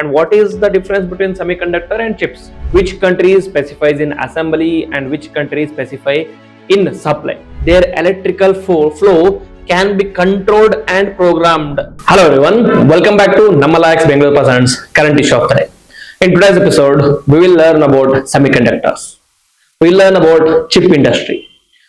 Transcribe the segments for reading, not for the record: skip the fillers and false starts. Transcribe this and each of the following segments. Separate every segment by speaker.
Speaker 1: and what is the difference between semiconductor and chips? Which countries specifies in assembly and which countries specify in supply? Their electrical flow can be controlled and programmed. Hello everyone, welcome back to Namma Laex Bengaluru presents current issue of the day. In today's episode, we will learn about semiconductors. We will learn about chip industry.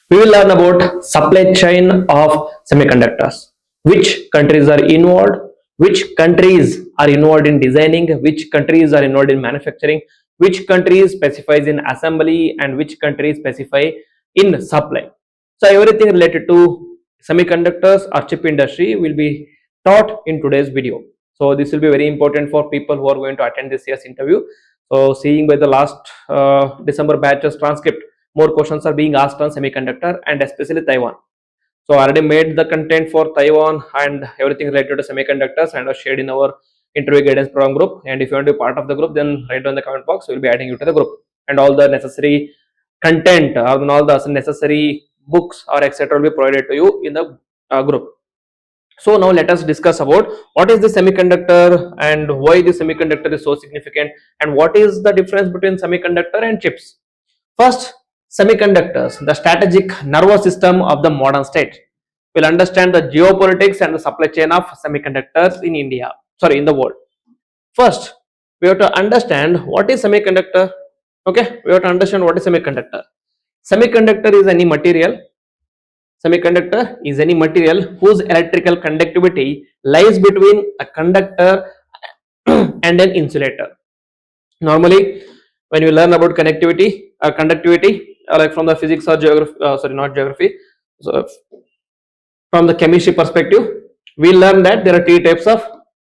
Speaker 1: We will learn about supply chain of semiconductors. Which countries are involved? Which countries are involved in designing? Which countries are involved in manufacturing? Which countries specifies in assembly and which countries specify in supply? So everything related to semiconductors or chip industry will be taught in today's video. So this will be very important for people who are going to attend this year's interview. So seeing by the last December batch's transcript, more questions are being asked on semiconductor and especially Taiwan. So I already made the content for Taiwan and everything related to semiconductors and was shared in our interview guidance program group. And if you want to be part of the group, then write down the comment box. We will be adding you to the group, and all the necessary content or all the necessary books or etc. will be provided to you in the group. So now let us discuss about what is the semiconductor and why the semiconductor is so significant and what is the difference between semiconductor and chips. First, semiconductors, the strategic nervous system of the modern state. We'll understand the geopolitics and the supply chain of semiconductors in in the world. First, we have to understand what is semiconductor. Okay, we have to understand what is semiconductor. Semiconductor is any material. Semiconductor is any material whose electrical conductivity lies between a conductor and an insulator. Normally, when you learn about connectivity or conductivity, like from the physics or geography, so from the chemistry perspective, we learn that there are three types of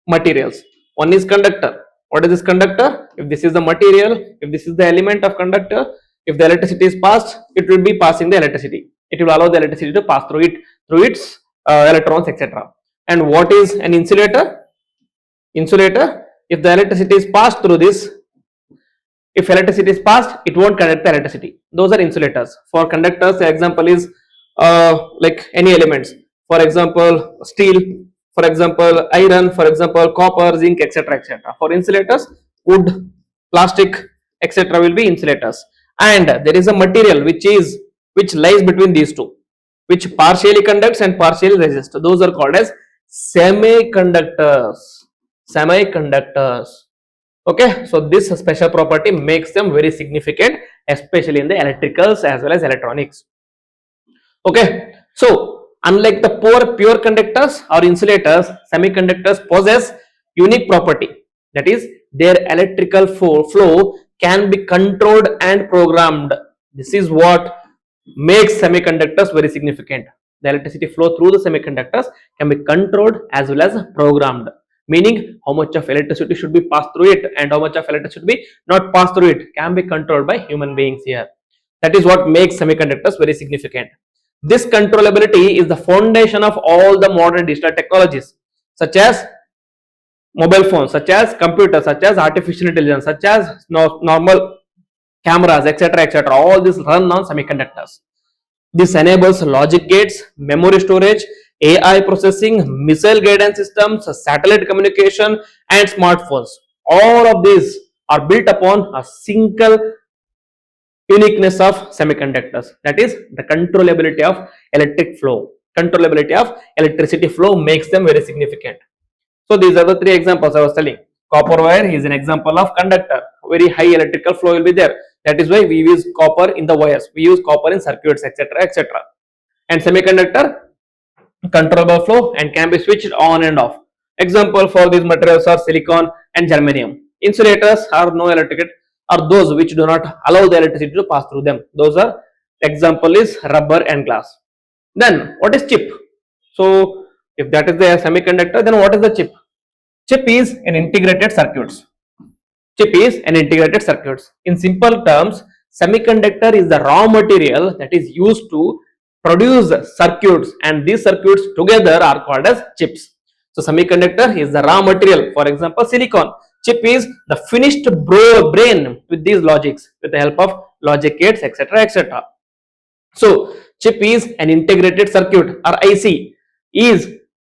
Speaker 1: materials. One is conductor. What is this conductor? If this is the material, if this is the element of conductor, if the electricity is passed, it will be passing the electricity. It will allow the electricity to pass through its electrons, etc. And what is an insulator? Insulator, if the electricity is passed through this, if electricity is passed, it won't conduct the electricity. Those are insulators. For conductors, the example is like any elements. For example, steel. For example, iron. For example, copper, zinc, etc., etc. For insulators, wood, plastic, etc. will be insulators. And there is a material which lies between these two, which partially conducts and partially resists. Those are called as semiconductors. Semiconductors. Okay, so this special property makes them very significant, especially in the electricals as well as electronics. Okay, so unlike the pure conductors or insulators, semiconductors possess unique property, that is their electrical flow can be controlled and programmed. This is what makes semiconductors very significant. The electricity flow through the semiconductors can be controlled as well as programmed, meaning how much of electricity should be passed through it and how much of electricity should be not passed through it can be controlled by human beings here. That is what makes semiconductors very significant. This controllability is the foundation of all the modern digital technologies, such as mobile phones, such as computers, such as artificial intelligence, such as normal cameras, etc., etc. All this run on semiconductors. This enables logic gates, memory storage, AI processing, missile guidance systems, satellite communication, and smartphones. All of these are built upon a single uniqueness of semiconductors, that is the controllability of electric flow. Controllability of electricity flow makes them very significant. So these are the three examples I was telling. Copper wire is an example of conductor. Very high electrical flow will be there. That is why we use copper in the wires. We use copper in circuits, etc., etc. And semiconductor, controllable flow and can be switched on and off. Example for these materials are silicon and germanium. Insulators are no electric, are those which do not allow the electricity to pass through them. Those are example is rubber and glass. Then what is chip? So if that is the semiconductor, then what is the chip? Chip is an integrated circuits. Chip is an integrated circuits. In simple terms, semiconductor is the raw material that is used to produce circuits, and these circuits together are called as chips. So semiconductor is the raw material. For example, silicon. Chip is the finished brain with these logics, with the help of logic gates, etc., etc. So chip is an integrated circuit, or IC is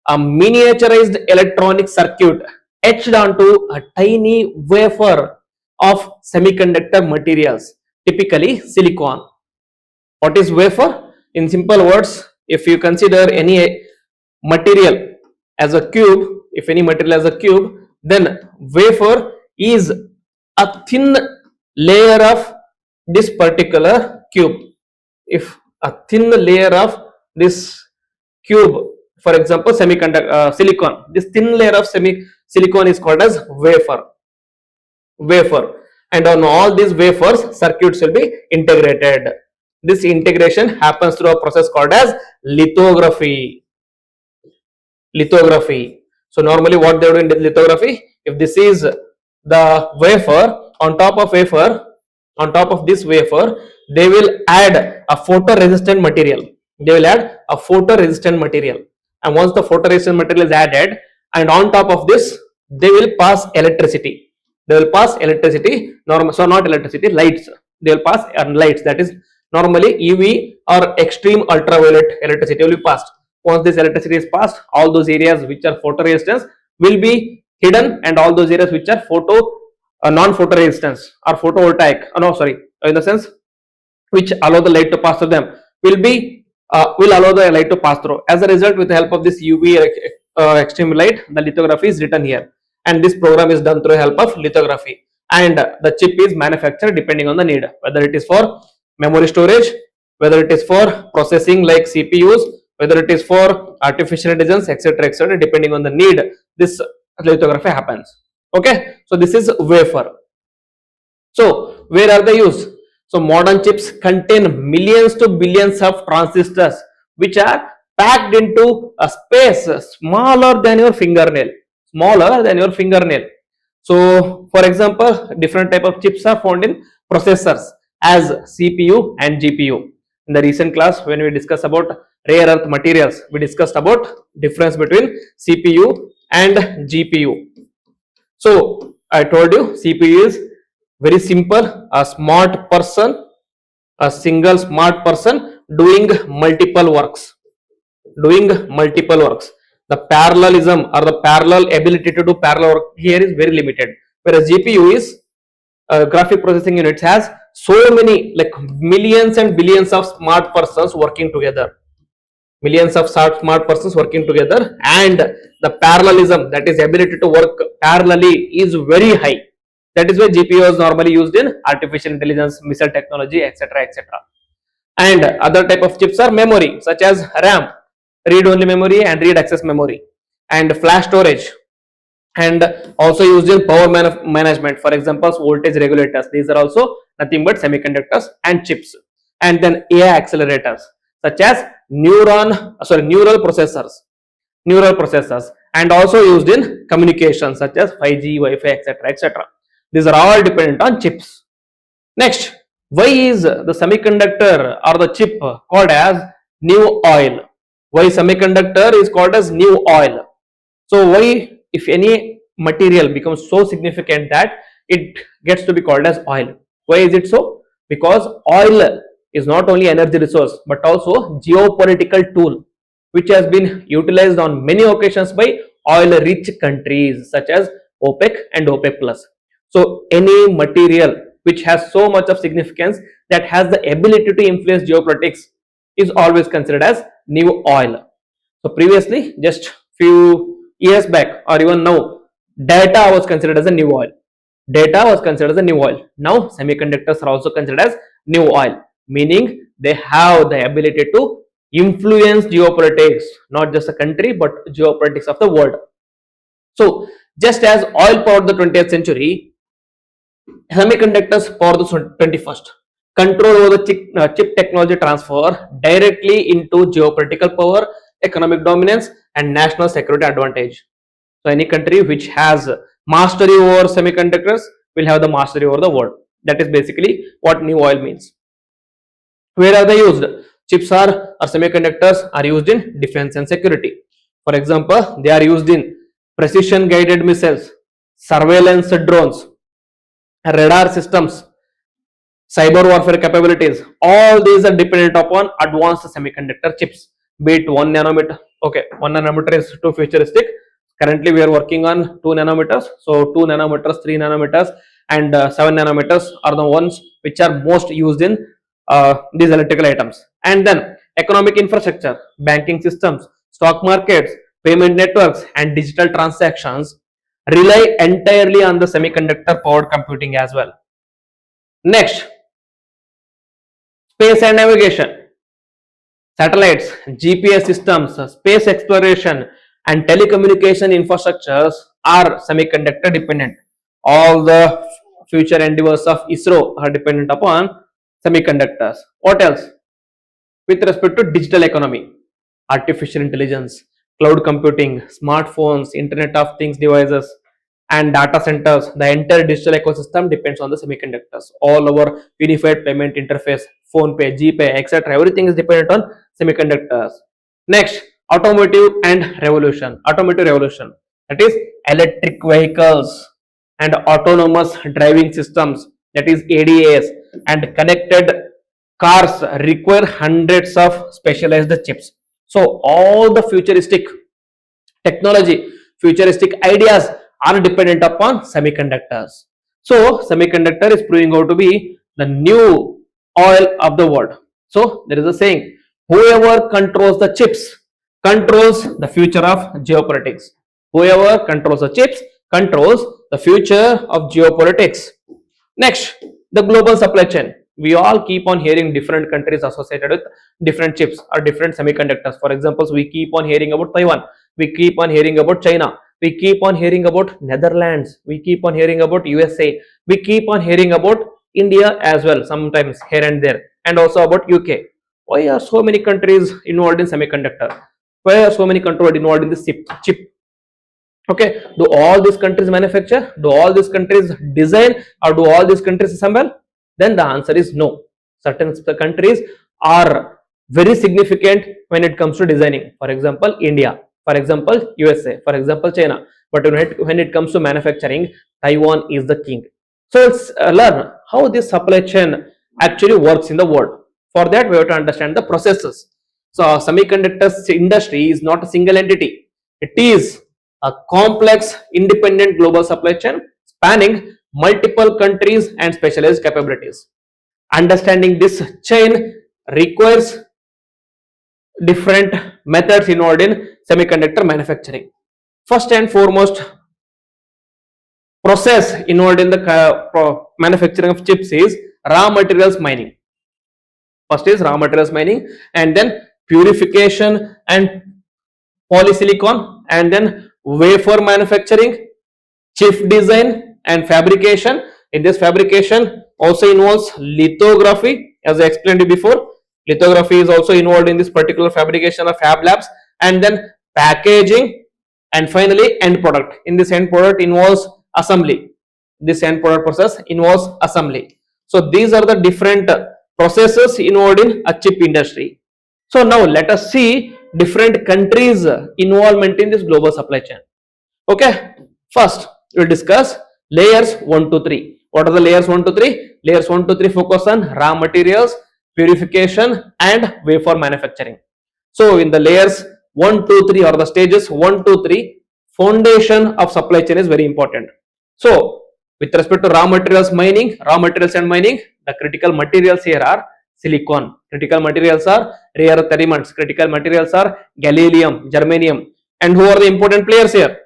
Speaker 1: a miniaturized electronic circuit etched onto a tiny wafer of semiconductor materials, typically silicon. What is wafer? In simple words, if you consider any material as a cube, if any material as a cube, then wafer is a thin layer of this particular cube. If a thin layer of this cube, for example semiconductor silicon, this thin layer of silicon is called as wafer, and on all these wafers circuits will be integrated. This integration happens through a process called as lithography. So normally what they do in lithography, if this is the wafer, on top of this wafer they will add a photoresistant material. And once the photoresistant material is added, and on top of this they will pass electricity. So not electricity, lights. They will pass lights, that is normally UV or extreme ultraviolet electricity will be passed. Once this electricity is passed, all those areas which are photoresistance will be hidden, and all those areas which are non-photoresistance or photovoltaic, in the sense which allow the light to pass through them, will allow the light to pass through. As a result, with the help of this UV extreme light, the lithography is written here, and this program is done through the help of lithography, and the chip is manufactured depending on the need, whether it is for memory storage, whether it is for processing like CPUs, whether it is for artificial intelligence, etc., depending on the need, this lithography happens. Okay, so this is wafer. So where are they used? So modern chips contain millions to billions of transistors which are packed into a space smaller than your fingernail. So for example, different type of chips are found in processors as CPU and GPU. In the recent class, when we discussed about rare earth materials, we discussed about difference between CPU and GPU. So I told you CPU is very simple, a single smart person doing multiple works. The parallelism or the parallel ability to do parallel work here is very limited, whereas GPU is graphic processing units has so many, like millions and billions of smart persons working together, and the parallelism, that is ability to work parallelly, is very high. That is why GPU is normally used in artificial intelligence, missile technology, etc. And other type of chips are memory, such as RAM, read only memory and read access memory, and flash storage, and also used in power management, for example voltage regulators. These are also nothing but semiconductors and chips. And then AI accelerators such as neural processors, and also used in communication such as 5G, Wi-Fi, etc. These are all dependent on chips. Next, why is the semiconductor or the chip called as new oil? Why semiconductor is called as new oil? So why, if any material becomes so significant that it gets to be called as oil? Why is it so? Because oil is not only energy resource but also geopolitical tool which has been utilized on many occasions by oil rich countries such as OPEC and OPEC plus. So any material which has so much of significance that has the ability to influence geopolitics is always considered as new oil. So previously, just few years back or even now, data was considered as a new oil. Now semiconductors are also considered as new oil, meaning they have the ability to influence geopolitics, not just a country but geopolitics of the world. So just as oil powered the 20th century, semiconductors power the 21st. Control over the chip technology transfer directly into geopolitical power, economic dominance, and national security advantage. So any country which has mastery over semiconductors will have the mastery over the world. That is basically what new oil means. Where are they used? Chips or semiconductors are used in defense and security. For example, they are used in precision guided missiles, surveillance drones, radar systems, cyber warfare capabilities. All these are dependent upon advanced semiconductor chips, be it 1 nanometer. Okay, 1 nanometer is too futuristic. Currently, we are working on 2 nanometers. So 2 nanometers, 3 nanometers, and 7 nanometers are the ones which are most used in these electrical items. And then economic infrastructure, banking systems, stock markets, payment networks, and digital transactions rely entirely on the semiconductor powered computing as well. Next, space and navigation. Satellites, GPS systems, space exploration, and telecommunication infrastructures are semiconductor dependent. All the future endeavors of ISRO are dependent upon semiconductors. What else? With respect to digital economy, artificial intelligence, cloud computing, smartphones, Internet of Things devices, and data centers, the entire digital ecosystem depends on the semiconductors. All our unified payment interface, phone pay, GPay, etc., everything is dependent on semiconductors. Next, automotive revolution, that is electric vehicles and autonomous driving systems, that is ADAS, and connected cars require hundreds of specialized chips. So all the technology, futuristic ideas are dependent upon semiconductors. So semiconductor is proving out to be the new oil of the world. So there is a saying, whoever controls the chips controls the future of geopolitics. Whoever controls the chips controls the future of geopolitics. Next, the global supply chain. We all keep on hearing different countries associated with different chips or different semiconductors. For example, we keep on hearing about Taiwan, we keep on hearing about China, we keep on hearing about Netherlands, we keep on hearing about USA, we keep on hearing about India as well, sometimes here and there, and also about UK. Why are so many countries involved in semiconductor? Why are so many countries involved in this chip? Okay, do all these countries manufacture? Do all these countries design? Or do all these countries assemble? Then the answer is no. Certain countries are very significant when it comes to designing. For example, India. For example, USA. For example, China. But when it comes to manufacturing, Taiwan is the king. So let's learn how this supply chain actually works in the world. For that, we have to understand the processes. So semiconductors industry is not a single entity. It is a complex, independent global supply chain spanning multiple countries and specialized capabilities. Understanding this chain requires different methods involved in semiconductor manufacturing. First and foremost, process involved in the manufacturing of chips is raw materials mining. First is raw materials mining, and then purification and polysilicon, and then wafer manufacturing, chip design and fabrication. In this fabrication also involves lithography, as I explained you before. Lithography is also involved in this particular fabrication of fab labs, and then packaging, and finally end product. In this end product involves assembly. This end product process involves assembly. So these are the different processes involved in a chip industry. So now let us see different countries' involvement in this global supply chain. Okay, first we will discuss layers 1 to 3. What are the layers 1 to 3? Layers 1 to 3 focus on raw materials, purification, and wafer manufacturing. So in the layers 1 to 3, or the stages 1 to 3, foundation of supply chain is very important. So with respect to raw materials and mining, the critical materials here are silicon. Critical materials are rare earth elements. Critical materials are gallium, germanium. And who are the important players here?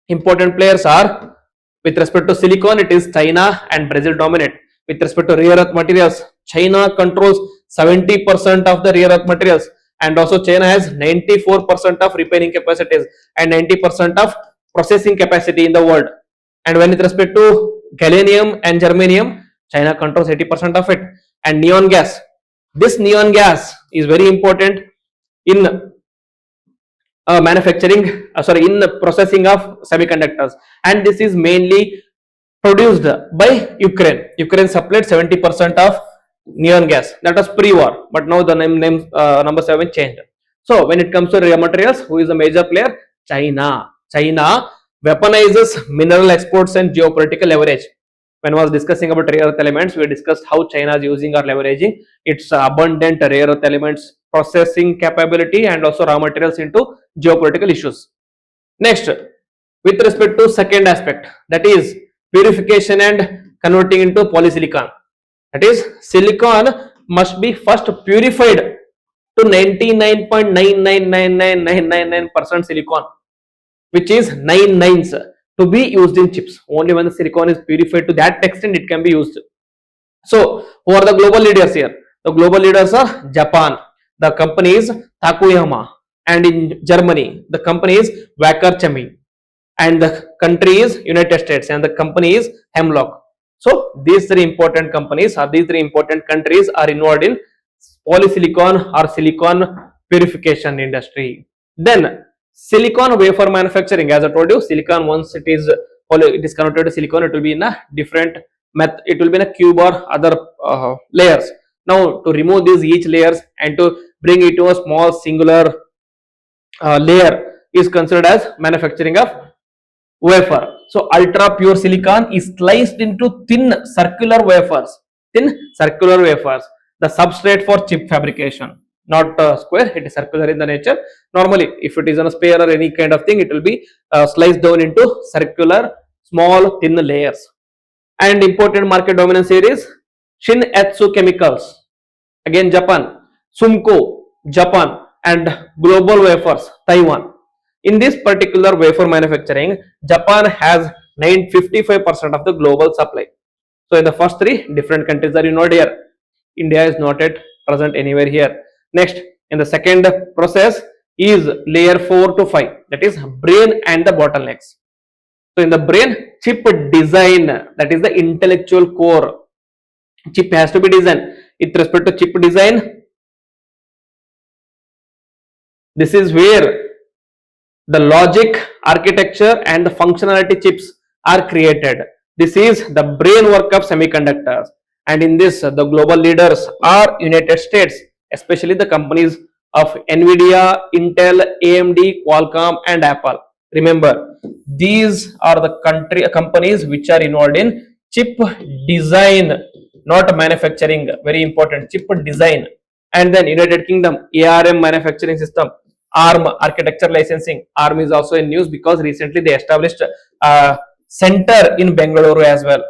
Speaker 1: Important players are, with respect to silicon, it is China and Brazil dominate. With respect to rare earth materials, China controls 70% of the rare earth materials, and also China has 94% of refining capacities and 90% of processing capacity in the world. And when with respect to gallium and germanium, China controls 80% of it. And neon gas, this neon gas is very important in in the processing of semiconductors, and this is mainly produced by Ukraine. Ukraine supplied 70% of neon gas. That was pre-war, but now the numbers have been changed. So when it comes to raw materials, who is a major player? China. China weaponizes mineral exports and geopolitical leverage. When I was discussing about rare earth elements, we discussed how China is using or leveraging its abundant rare earth elements processing capability and also raw materials into geopolitical issues. Next, with respect to second aspect, that is purification and converting into polysilicon. That is, silicon must be first purified to 99.9999999% silicon, which is 9 nines, to be used in chips. Only when the silicon is purified to that extent it can be used. So, who are the global leaders here? The global leaders are Japan. The company is Takuyama, and in Germany, the company is Wacker Chemie, and the country is United States, and the company is Hemlock. So, these three important companies or these three important countries are involved in polysilicon or silicon purification industry. Then, silicon wafer manufacturing. As I told you, silicon, once it is converted to silicon, it will be in a different method. It will be in a cube or other layers. Now, to remove these each layers and to bring it to a small singular layer is considered as manufacturing of wafer. So, ultra pure silicon is sliced into thin circular wafers. The substrate for chip fabrication, not square, it is circular in the nature. Normally, if it is on a sphere or any kind of thing, it will be sliced down into circular small thin layers. And important market dominance here is Shin-Etsu Chemicals, again Japan, Sumco, Japan, and Global Wafers, Taiwan. In this particular wafer manufacturing, Japan has 55% of the global supply. So in the first three, different countries are involved here. India is not yet present anywhere here. Next, in the second process is layer 4 to 5, that is brain and the bottlenecks. So in the brain, chip design, that is the intellectual core. Chip has to be designed. With respect to chip design, this is where the logic, architecture, and the functionality chips are created. This is the brain work of semiconductors, and in this, the global leaders are United States, especially the companies of Nvidia, Intel, AMD, Qualcomm, and Apple. Remember, these are the companies which are involved in chip design, not manufacturing. Very important, chip design. And then United Kingdom, ARM manufacturing system, ARM architecture licensing. ARM is also in news because recently they established a center in Bengaluru as well.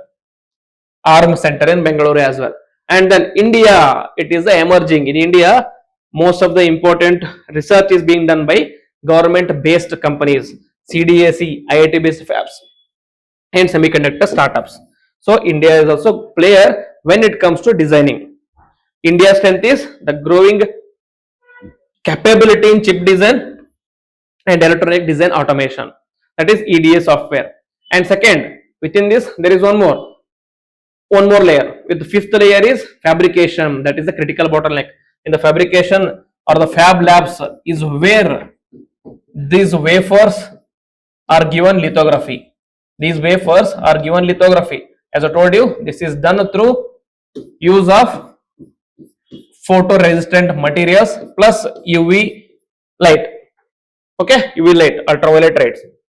Speaker 1: ARM center in Bengaluru as well. And then India, it is the emerging. In India, most of the important research is being done by government based companies, CDAC, IIT based fabs, and semiconductor startups. So India is also player when it comes to designing. India's strength is the growing capability in chip design and electronic design automation, that is EDA software. And second, within this there is one more layer. With the fifth layer is fabrication, that is the critical bottleneck. In the fabrication or the fab labs is where these wafers are given lithography. As I told you, this is done through use of photoresistant materials plus UV light. Okay, UV light, ultraviolet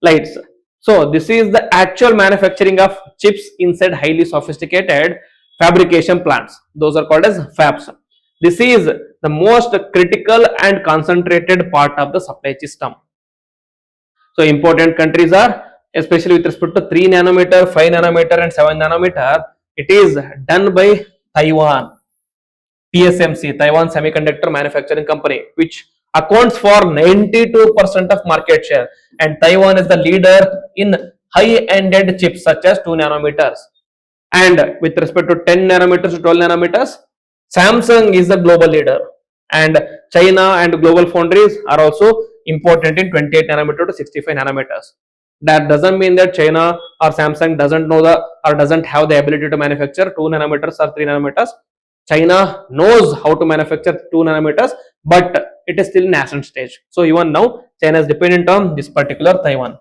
Speaker 1: lights. So this is the actual manufacturing of chips inside highly sophisticated fabrication plants. Those are called as fabs. This is the most critical and concentrated part of the supply system. So important countries are, especially with respect to 3 nanometer, 5 nanometer, and 7 nanometer, it is done by Taiwan. TSMC, Taiwan Semiconductor Manufacturing Company, which accounts for 92% of market share, and Taiwan is the leader in high-ended chips such as 2 nanometers. And with respect to 10 nanometers to 12 nanometers, Samsung is the global leader, and China and global foundries are also important in 28 nanometer to 65 nanometers. That doesn't mean that China or Samsung doesn't have the ability to manufacture 2 nanometers or 3 nanometers. China knows how to manufacture 2 nanometers, but it is still in nascent stage. So even now, China is dependent on this particular Taiwan.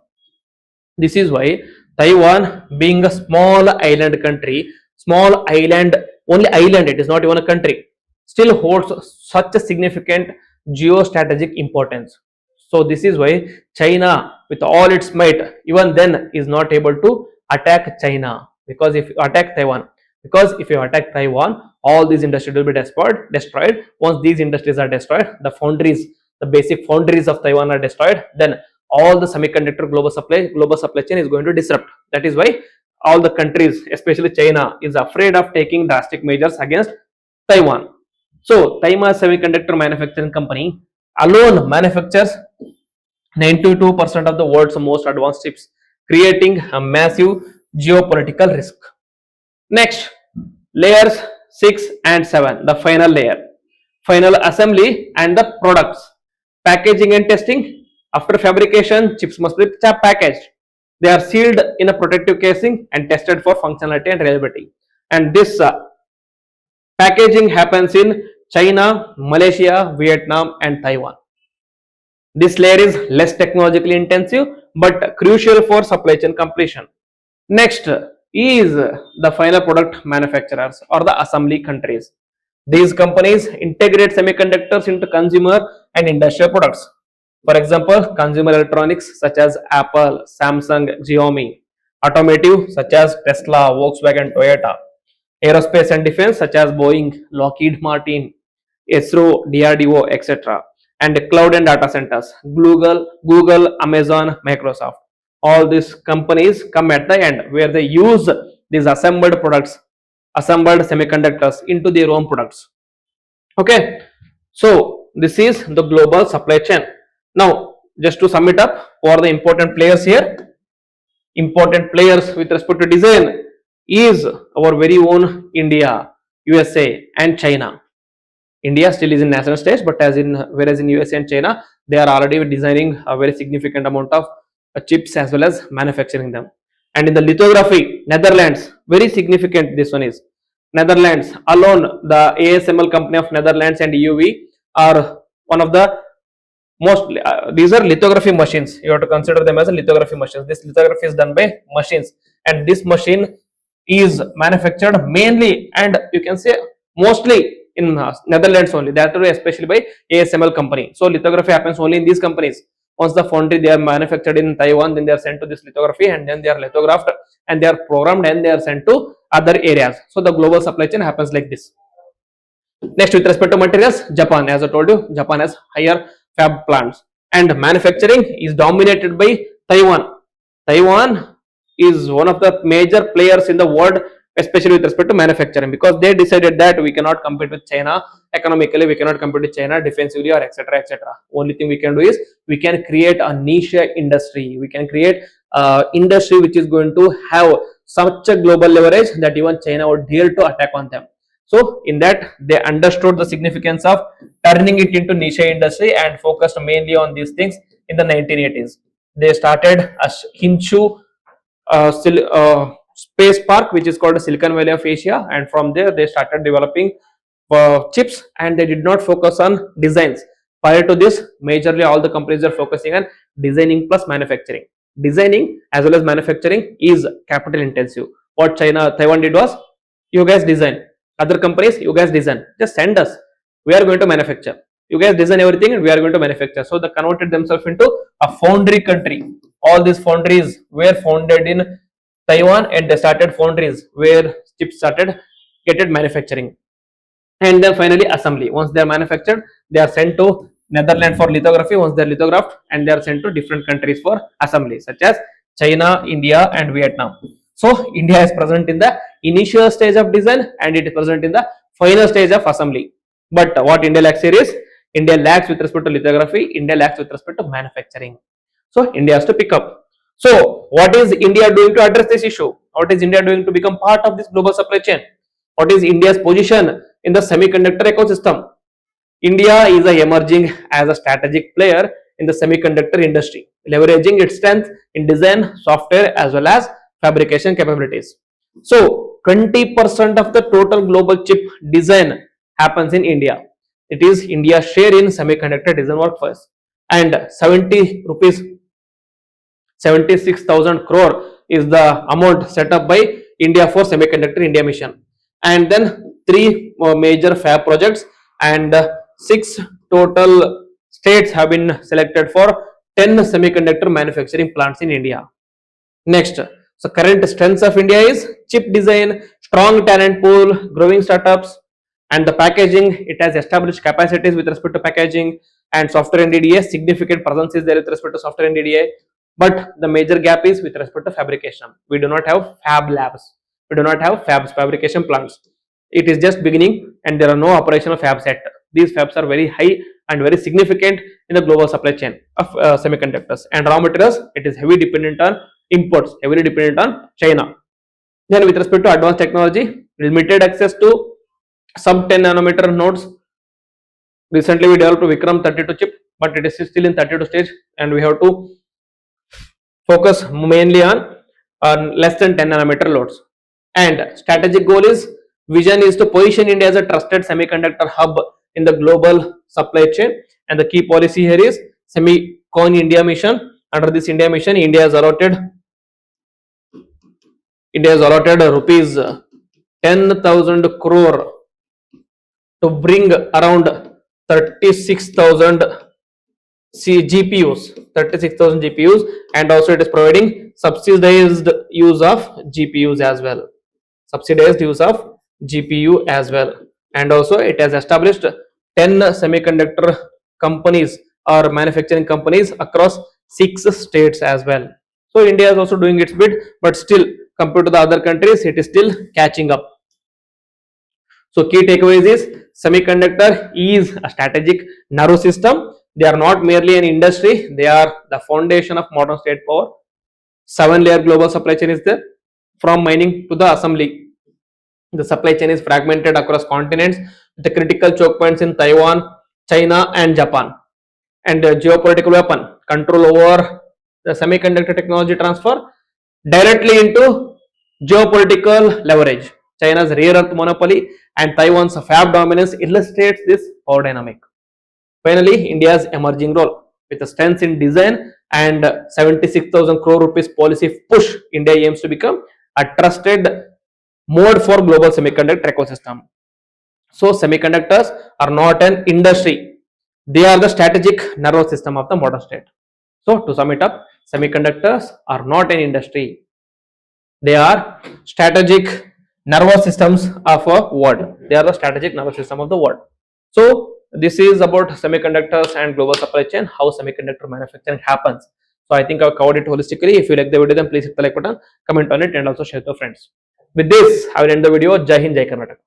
Speaker 1: This is why Taiwan, being a small island country, only island, it is not even a country, still holds such a significant geostrategic importance. So this is why China, with all its might, even then is not able to attack China, because if you attack Taiwan, all these industries will be destroyed. Once these industries are destroyed, the basic foundries of Taiwan are destroyed, then all the semiconductor global supply chain is going to disrupt. That is why all the countries, especially China, is afraid of taking drastic measures against Taiwan. So Taiwan Semiconductor Manufacturing Company alone manufactures 92% of the world's most advanced chips, creating a massive geopolitical risk. Next, layers 6 and 7, the final layer, final assembly and the products, packaging and testing. After fabrication, chips must be packaged. They are sealed in a protective casing and tested for functionality and reliability. And this packaging happens in China, Malaysia, Vietnam, and Taiwan. This layer is less technologically intensive but crucial for supply chain completion. Next is the final product manufacturers or the assembly countries. These companies integrate semiconductors into consumer and industrial products. For example, consumer electronics such as Apple, Samsung, Xiaomi, automotive such as Tesla, Volkswagen, Toyota, aerospace and defense such as Boeing, Lockheed Martin, ISRO, DRDO, etc. And cloud and data centers, Google, Amazon, Microsoft. All these companies come at the end where they use these assembled products, assembled semiconductors into their own products. Okay, so this is the global supply chain. Now, just to sum it up, who are the important players here? Important players with respect to design is our very own India, USA, and China. India still is in national stage, but whereas in USA and China, they are already designing a very significant amount of chips as well as manufacturing them. And in the lithography, Netherlands, very significant this one is. Netherlands alone, the ASML company of Netherlands and EUV are one of the most, these are lithography machines. You have to consider them as a lithography machines. This lithography is done by machines, and this machine is manufactured mainly and you can say mostly in Netherlands only, that too especially by ASML company. So lithography happens only in these companies. Once the foundry they are manufactured in Taiwan, then they are sent to this lithography and then they are lithographed and they are programmed and they are sent to other areas. So the global supply chain happens like this. Next, with respect to materials, Japan, as I told you, Japan has higher fab plants and manufacturing is dominated by Taiwan. Taiwan is one of the major players in the world, especially with respect to manufacturing, because they decided that we cannot compete with China economically, we cannot compete with China defensively or etc etc. Only thing we can do is we can create a niche industry, we can create industry which is going to have such a global leverage that even China would dare to attack on them. So in that they understood the significance of turning it into niche industry and focused mainly on these things in the 1980s. They started a Hinshu space park which is called Silicon Valley of Asia, and from there they started developing chips and they did not focus on designs. Prior to this, majorly all the companies are focusing on designing plus manufacturing. Designing as well as manufacturing is capital intensive. What Taiwan did was, you guys design, other companies you guys design, just send us, we are going to manufacture, you guys design everything and we are going to manufacture. So they converted themselves into a foundry country. All these foundries were founded in Taiwan and they started foundries where chips started getting manufacturing. And then finally assembly. Once they are manufactured, they are sent to Netherlands for lithography. Once they are lithographed, and they are sent to different countries for assembly, such as China, India, and Vietnam. So India is present in the initial stage of design and it is present in the final stage of assembly. But what India lacks here is, India lacks with respect to lithography, India lacks with respect to manufacturing. So India has to pick up. So what is India doing to address this issue? What is India doing to become part of this global supply chain? What is India's position in the semiconductor ecosystem? India is emerging as a strategic player in the semiconductor industry, leveraging its strength in design, software, as well as fabrication capabilities. So 20% of the total global chip design happens in India. It is India's share in semiconductor design workforce, and 76,000 crore is the amount set up by India for Semiconductor India Mission. And then 3 major fab projects and 6 total states have been selected for 10 semiconductor manufacturing plants in India. Next, so current strengths of India is chip design, strong talent pool, growing startups, and the packaging. It has established capacities with respect to packaging, and software and DDA, significant presence is there with respect to software and DDA, but the major gap is with respect to fabrication. We do not have fab labs, we do not have fabs, fabrication plants. It is just beginning and there are no operational fabs yet. These fabs are very high and very significant in the global supply chain of semiconductors. And raw materials, it is heavily dependent on imports, heavily dependent on China. Then with respect to advanced technology, limited access to sub 10 nanometer nodes. Recently we developed Vikram 32 chip, but it is still in 32 stage and we have to focus mainly on less than 10 nanometer loads. And strategic goal is, vision is to position India as a trusted semiconductor hub in the global supply chain. And the key policy here is Semicon India mission. Under this India mission, India has allotted rupees 10,000 crore to bring around 36,000 GPUs, and also it is providing subsidized use of GPUs as well. And also it has established 10 semiconductor companies or manufacturing companies across 6 states as well. So India is also doing its bit, but still compared to the other countries, it is still catching up. So key takeaways is, semiconductor is a strategic nervous system. They are not merely an industry, they are the foundation of modern state power. 7-layer global supply chain is there, from mining to the assembly. The supply chain is fragmented across continents with the critical choke points in Taiwan, China and Japan. And the geopolitical weapon, control over the semiconductor technology transfer directly into geopolitical leverage. China's rare earth monopoly and Taiwan's fab dominance illustrates this power dynamic. Finally, India's emerging role, with a strength in design and 76,000 crore rupees policy push, India aims to become a trusted mode for global semiconductor ecosystem. So semiconductors are not an industry, they are the strategic nervous system of the modern state. So to sum it up, semiconductors are not an industry, they are strategic nervous systems of a world. They are the strategic nervous system of the world. So this is about semiconductors and global supply chain, how semiconductor manufacturing happens. So I think I've covered it holistically. If you like the video, then please hit the like button, comment on it and also share with your friends. With this, I will end the video. Jai Hind, Jai Karnataka.